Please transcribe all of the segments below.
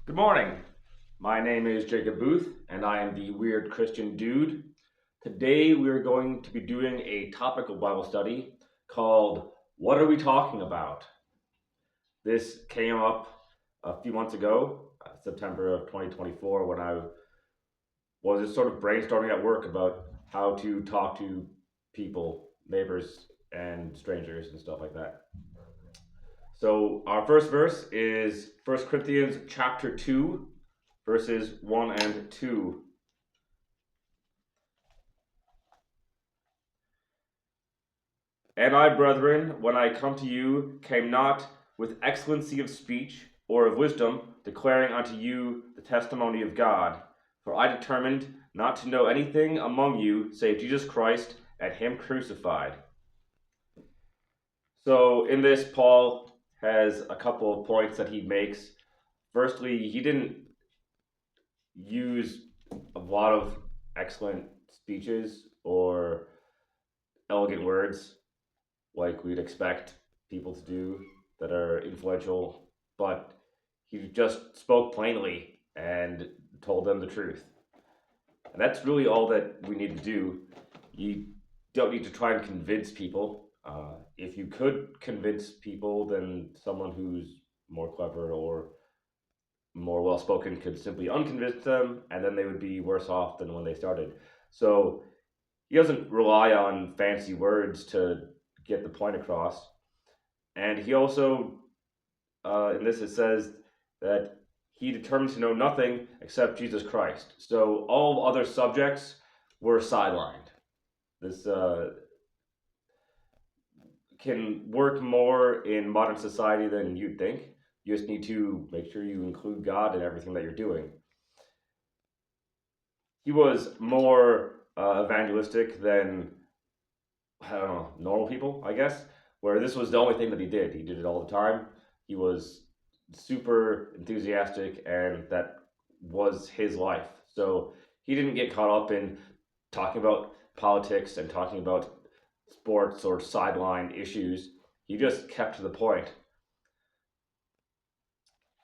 Good morning. My name is Jacob Booth, and I am the Weird Christian Dude. Today we are going to be doing a topical Bible study called What Are We Talking About? This came up a few months ago, September of 2024, when I was just sort of brainstorming at work about how to talk to people, neighbors, and strangers and stuff like that. So our first verse is 1 Corinthians chapter 2, verses 1 and 2. And I, brethren, when I come to you, came not with excellency of speech or of wisdom, declaring unto you the testimony of God. For I determined not to know anything among you save Jesus Christ and him crucified. So in this, Paul has a couple of points that he makes. Firstly, he didn't use a lot of excellent speeches or elegant words like we'd expect people to do that are influential, but he just spoke plainly and told them the truth. And that's really all that we need to do. You don't need to try and convince people. If you could convince people, then someone who's more clever or more well spoken could simply unconvince them, and then they would be worse off than when they started. So he doesn't rely on fancy words to get the point across. And he also, in this, it says that he determined to know nothing except Jesus Christ. So all other subjects were sidelined. This can work more in modern society than you'd think. You just need to make sure you include God in everything that you're doing. He was more evangelistic than, I don't know, normal people, I guess, where this was the only thing that he did. He did it all the time. He was super enthusiastic, and that was his life. So he didn't get caught up in talking about politics and talking about sports or sideline issues. He just kept to the point.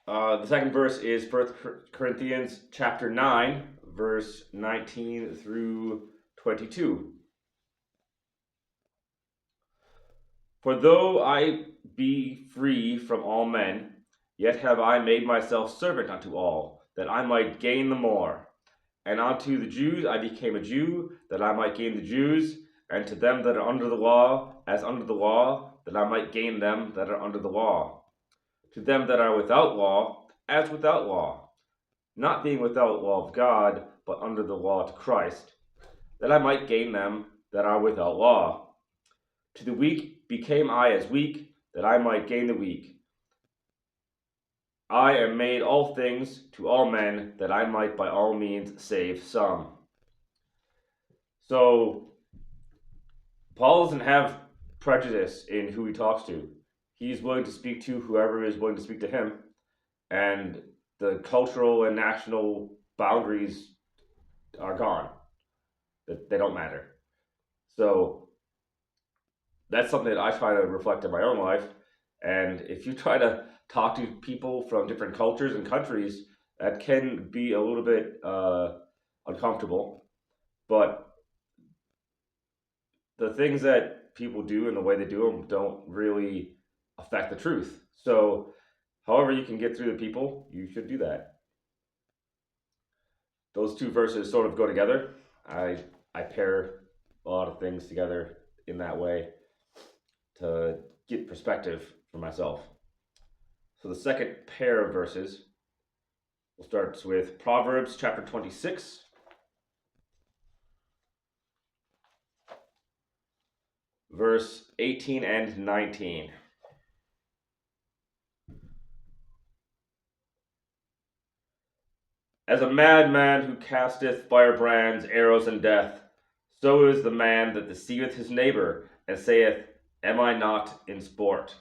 The second verse is 1 Corinthians chapter 9, verse 19 through 22. For though I be free from all men, yet have I made myself servant unto all, that I might gain the more. And unto the Jews I became a Jew, that I might gain the Jews, and to them that are under the law, as under the law, that I might gain them that are under the law. To them that are without law, as without law, not being without law of God, but under the law to Christ, that I might gain them that are without law. To the weak became I as weak, that I might gain the weak. I am made all things to all men, that I might by all means save some. So, Paul doesn't have prejudice in who he talks to. He's willing to speak to whoever is willing to speak to him, and the cultural and national boundaries are gone. They don't matter. So, that's something that I try to reflect in my own life. And if you try to talk to people from different cultures and countries, that can be a little bit uncomfortable. But the things that people do and the way they do them don't really affect the truth. So, however you can get through the people, you should do that. Those two verses sort of go together. I pair a lot of things together in that way to get perspective for myself. So the second pair of verses will start with Proverbs chapter 26, verse 18 and 19. As a madman who casteth firebrands, arrows, and death, so is the man that deceiveth his neighbor, and saith, Am I not in sport?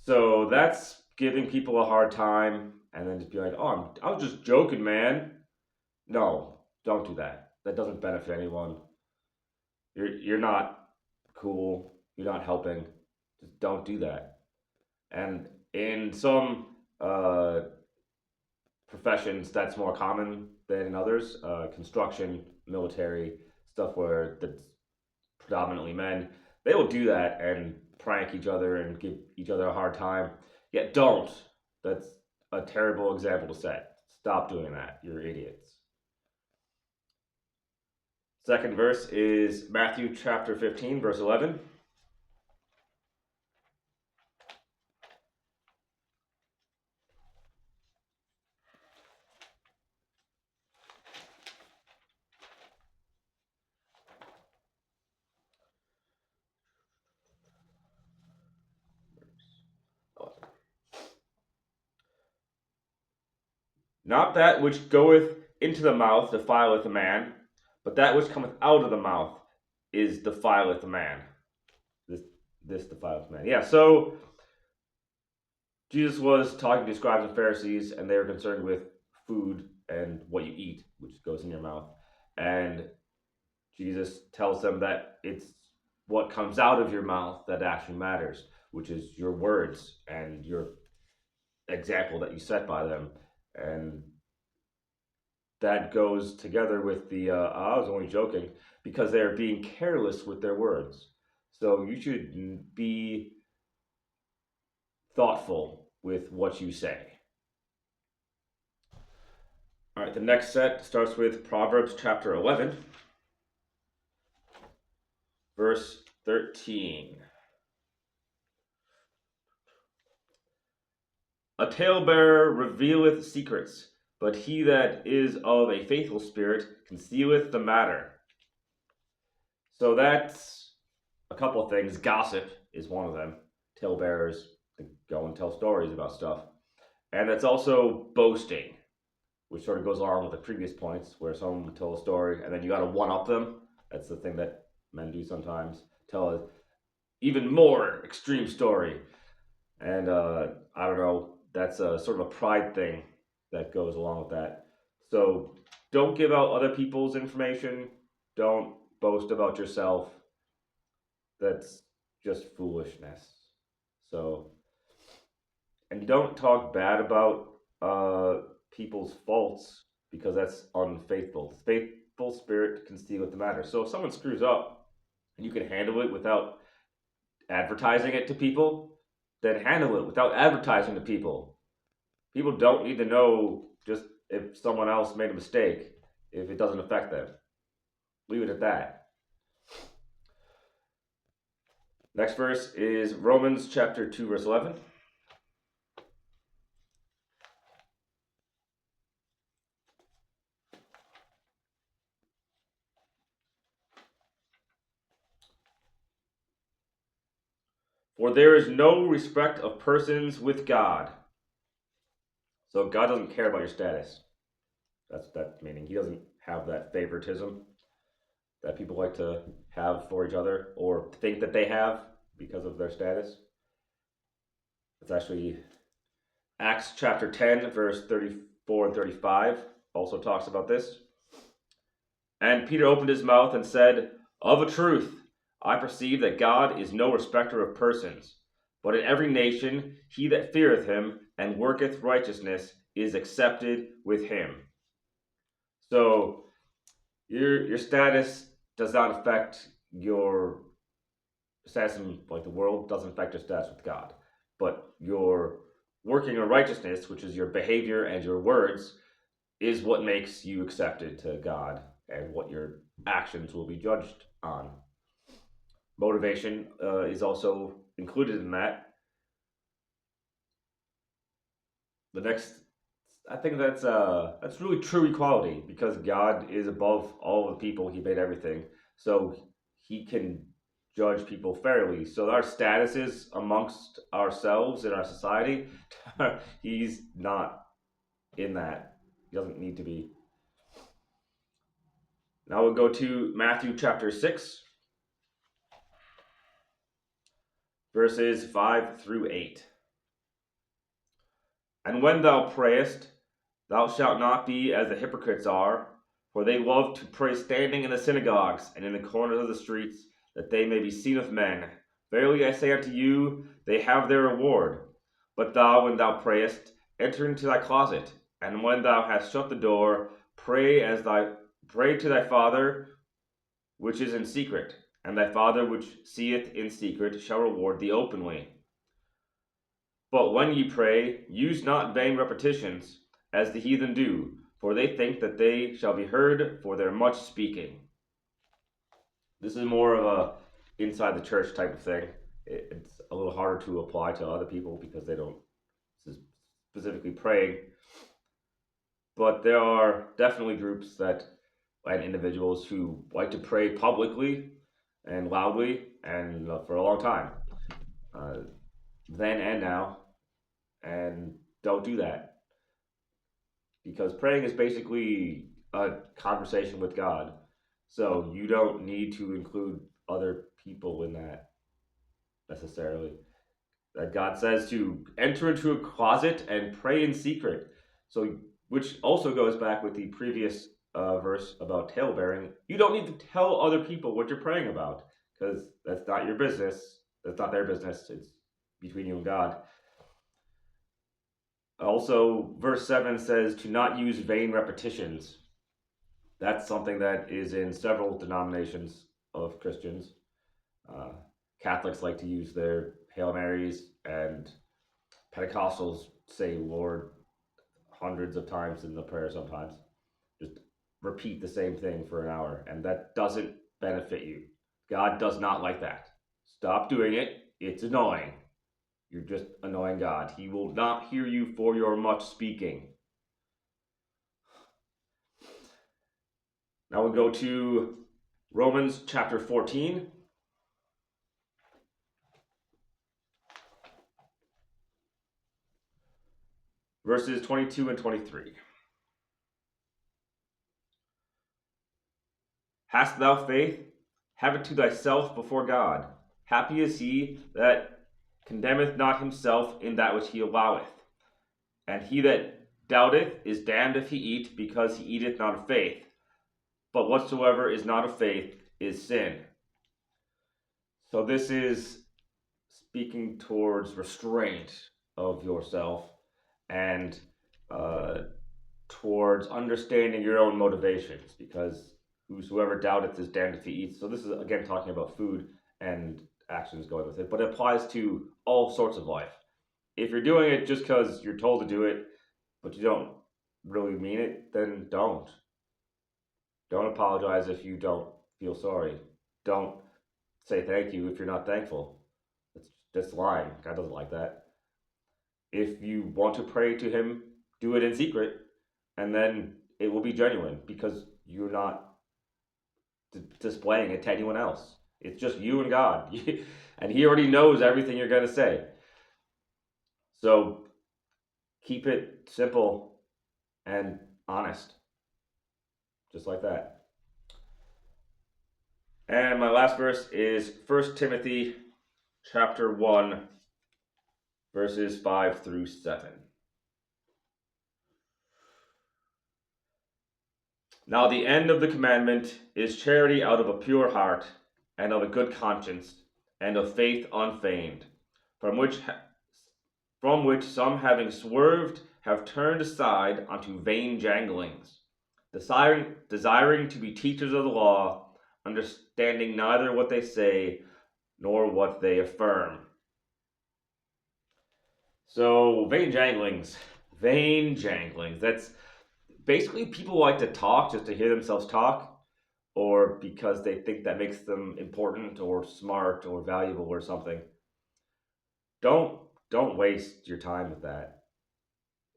So that's giving people a hard time, and then just be like, oh, I was just joking, man. No, don't do that. That doesn't benefit anyone. You're not cool. You're not helping. Just don't do that. And in some professions that's more common than in others, construction, military, stuff where that's predominantly men, they will do that and prank each other and give each other a hard time. Yet don't. That's a terrible example to set. Stop doing that. You're idiots. Second verse is Matthew chapter 15, verse 11. Not that which goeth into the mouth defileth a man, but that which cometh out of the mouth is defileth a man. This defileth a man. Yeah, so Jesus was talking to scribes and Pharisees, and they were concerned with food and what you eat, which goes in your mouth. And Jesus tells them that it's what comes out of your mouth that actually matters, which is your words and your example that you set by them. And that goes together with the I was only joking, because they're being careless with their words. So you should be thoughtful with what you say. All right, the next set starts with Proverbs chapter 11, verse 13. A talebearer revealeth secrets, but he that is of a faithful spirit concealeth the matter. So that's a couple of things. Gossip is one of them. Talebearers go and tell stories about stuff. And it's also boasting, which sort of goes along with the previous points, where someone would tell a story and then you got to one-up them. That's the thing that men do sometimes. Tell an even more extreme story. And I don't know, that's a sort of a pride thing that goes along with that. So don't give out other people's information. Don't boast about yourself. That's just foolishness. So, and don't talk bad about people's faults, because that's unfaithful. Faithful spirit concealeth the matter. So if someone screws up and you can handle it without advertising it to people, then handle it without advertising to people. People don't need to know just if someone else made a mistake if it doesn't affect them. Leave it at that. Next verse is Romans chapter 2, verse 11. For there is no respect of persons with God. So God doesn't care about your status. That's that meaning. He doesn't have that favoritism that people like to have for each other or think that they have because of their status. It's actually Acts chapter 10, verse 34 and 35 also talks about this. And Peter opened his mouth and said, Of a truth, I perceive that God is no respecter of persons, but in every nation he that feareth him and worketh righteousness is accepted with him. So your status does not affect your status in like the world, doesn't affect your status with God. But your working in righteousness, which is your behavior and your words, is what makes you accepted to God and what your actions will be judged on. Motivation is also included in that. The next, I think that's really true equality, because God is above all the people. He made everything, so he can judge people fairly. So our statuses amongst ourselves in our society, he's not in that. He doesn't need to be. Now we'll go to Matthew chapter 6, verses 5 through 8. And when thou prayest, thou shalt not be as the hypocrites are, for they love to pray standing in the synagogues and in the corners of the streets, that they may be seen of men. Verily I say unto you, they have their reward. But thou, when thou prayest, enter into thy closet, And when thou hast shut the door, pray to thy Father which is in secret, and thy Father which seeth in secret shall reward thee openly. But when ye pray, use not vain repetitions, as the heathen do, for they think that they shall be heard for their much speaking. This is more of a inside the church type of thing. It's a little harder to apply to other people because they don't specifically pray. But there are definitely groups that and individuals who like to pray publicly and loudly and for a long time, then and now, and don't do that because praying is basically a conversation with God. So you don't need to include other people in that necessarily. That God says to enter into a closet and pray in secret. So, which also goes back with the previous verse about talebearing. You don't need to tell other people what you're praying about because that's not your business. That's not their business. It's between you and God. Also, verse 7 says to not use vain repetitions. That's something that is in several denominations of Christians. Uh, Catholics like to use their Hail Marys, and Pentecostals say Lord hundreds of times in the prayer sometimes. Just repeat the same thing for an hour, and that doesn't benefit you. God does not like that. Stop doing it. It's annoying. You're just annoying God. He will not hear you for your much speaking. Now we'll go to Romans chapter 14. Verses 22 and 23. Hast thou faith? Have it to thyself before God. Happy is he that condemneth not himself in that which he alloweth. And he that doubteth is damned if he eat, because he eateth not of faith. But whatsoever is not of faith is sin. So this is speaking towards restraint of yourself and towards understanding your own motivations, because whosoever doubteth is damned if he eats. So this is again talking about food and actions going with it, but it applies to all sorts of life. If you're doing it just because you're told to do it, but you don't really mean it, then don't. Don't apologize if you don't feel sorry. Don't say thank you if you're not thankful. It's just lying. God doesn't like that. If you want to pray to him, do it in secret, and then it will be genuine because you're not displaying it to anyone else. It's just you and God. And he already knows everything you're going to say. So keep it simple and honest. Just like that. And my last verse is 1 Timothy chapter 1, verses 5 through 7. Now the end of the commandment is charity out of a pure heart, and of a good conscience, and of faith unfeigned, from which some having swerved have turned aside unto vain janglings, desiring to be teachers of the law, understanding neither what they say nor what they affirm. So vain janglings. That's basically people like to talk just to hear themselves talk, or because they think that makes them important or smart or valuable or something. Don't waste your time with that.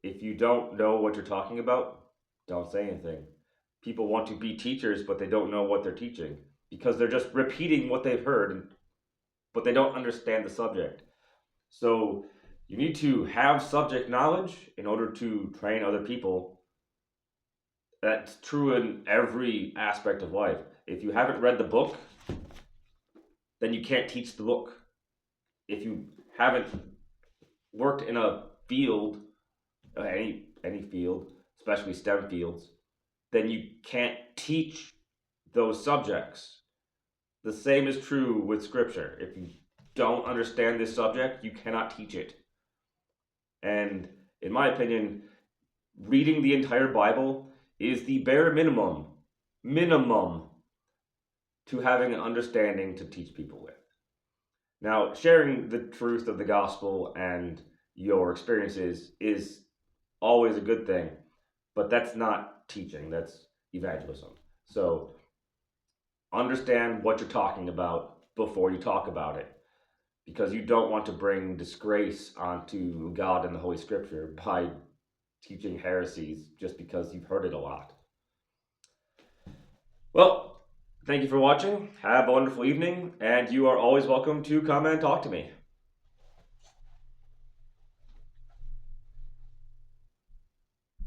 If you don't know what you're talking about, don't say anything. People want to be teachers, but they don't know what they're teaching because they're just repeating what they've heard, but they don't understand the subject. So you need to have subject knowledge in order to train other people. That's true in every aspect of life. If you haven't read the book, then you can't teach the book. If you haven't worked in a field, any field, especially STEM fields, then you can't teach those subjects. The same is true with scripture. If you don't understand this subject, you cannot teach it. And in my opinion, reading the entire Bible is the bare minimum to having an understanding to teach people with. Now, sharing the truth of the gospel and your experiences is always a good thing, but that's not teaching, that's evangelism. So, understand what you're talking about before you talk about it, because you don't want to bring disgrace onto God and the Holy Scripture by teaching heresies just because you've heard it a lot. Well, thank you for watching. Have a wonderful evening, and you are always welcome to come and talk to me.